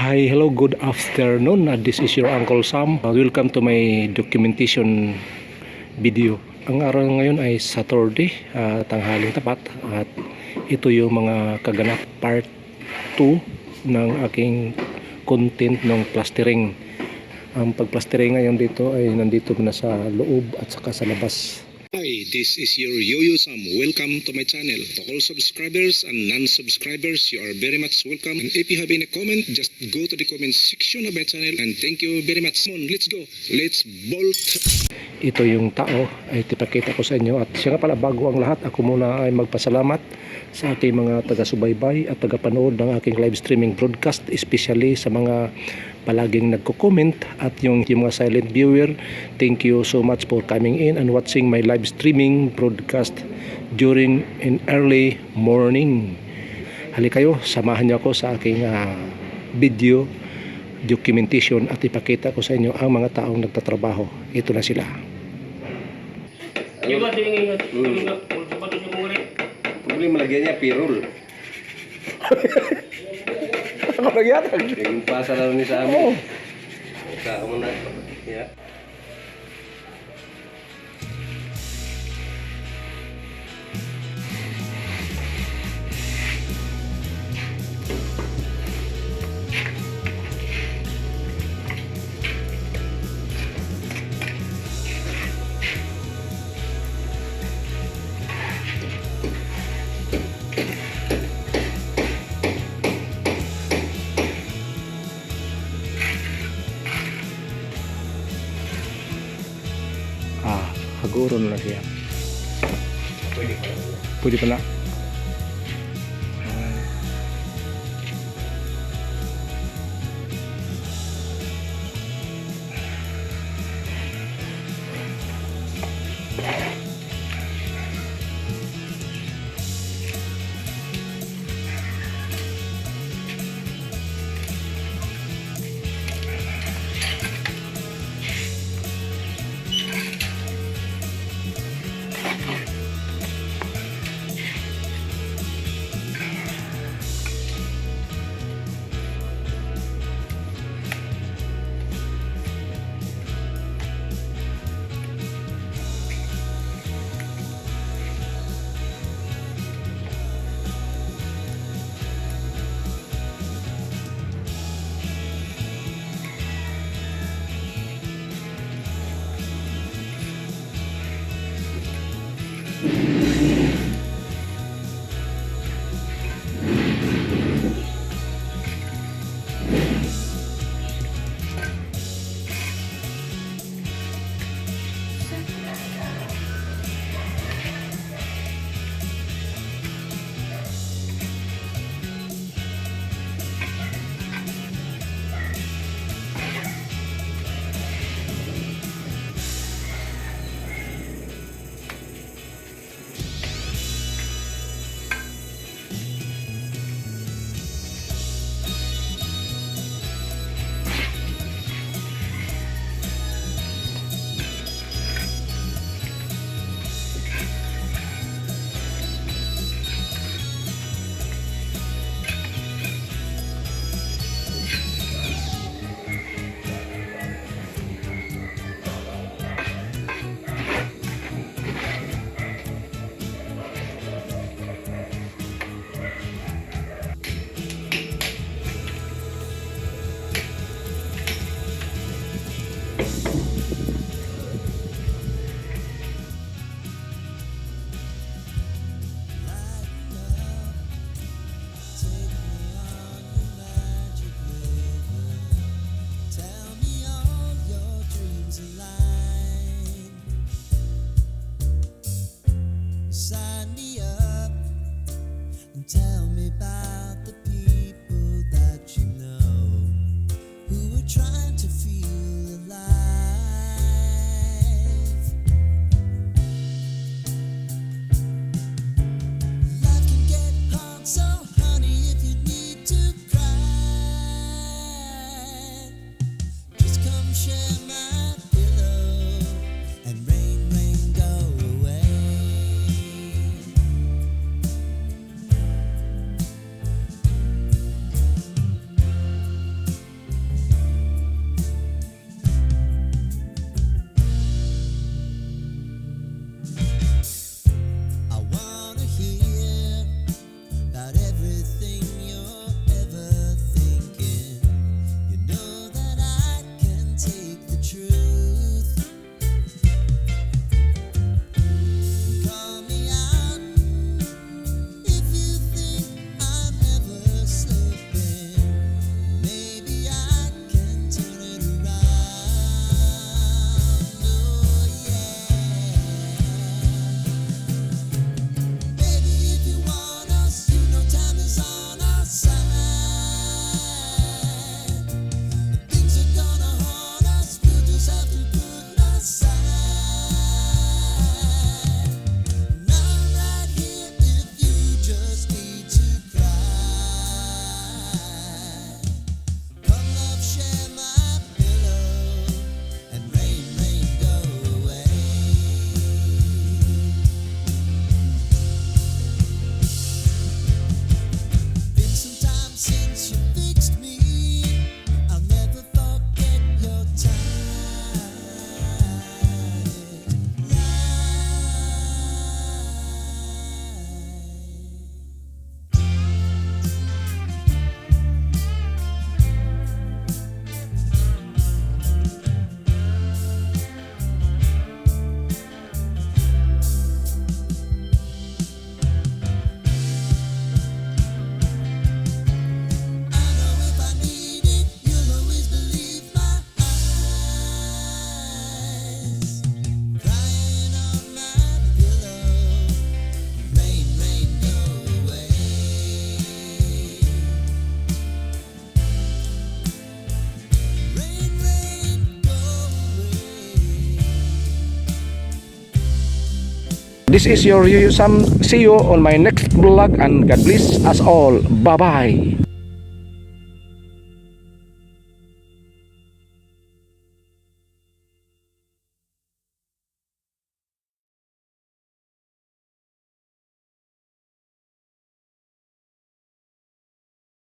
Hi, hello, good afternoon. This is your Uncle Sam. Welcome to my documentation video. Ang araw ngayon ay Saturday, tanghaling tapat. At ito yung mga kaganap part 2 ng aking content ng plastering. Ang pagplastering ngayon dito ay nandito na sa loob at saka sa labas. Hi, this is your Yuyo Sam. Welcome to my channel. To all subscribers and non-subscribers, you are very much welcome. And if you have any comment, just go to the comment section of my channel. And thank you very much. Come on, let's go. Let's bolt. Ito yung tao ay tipakita ko sa inyo. At siya nga pala, bago ang lahat, ako muna ay magpasalamat sa aking mga taga-subaybay at taga-panood ng aking live streaming broadcast, especially sa mga palaging nagko-comment at yung mga silent viewer. Thank you so much for coming in and watching my live streaming broadcast during an early morning. Halika kayo, samahan niyo ako sa aking video documentation at ipakita ko sa inyo ang mga taong nagtatrabaho. Ito na sila. Problema lagi niya pirul. Ako nagyatag. Yung pasa na ni sa amin. Saka mo na. Ya. Haguro na siya. Pwede pa na. This is your Yuyo Sam. See you on my next vlog and God bless us all. Bye bye.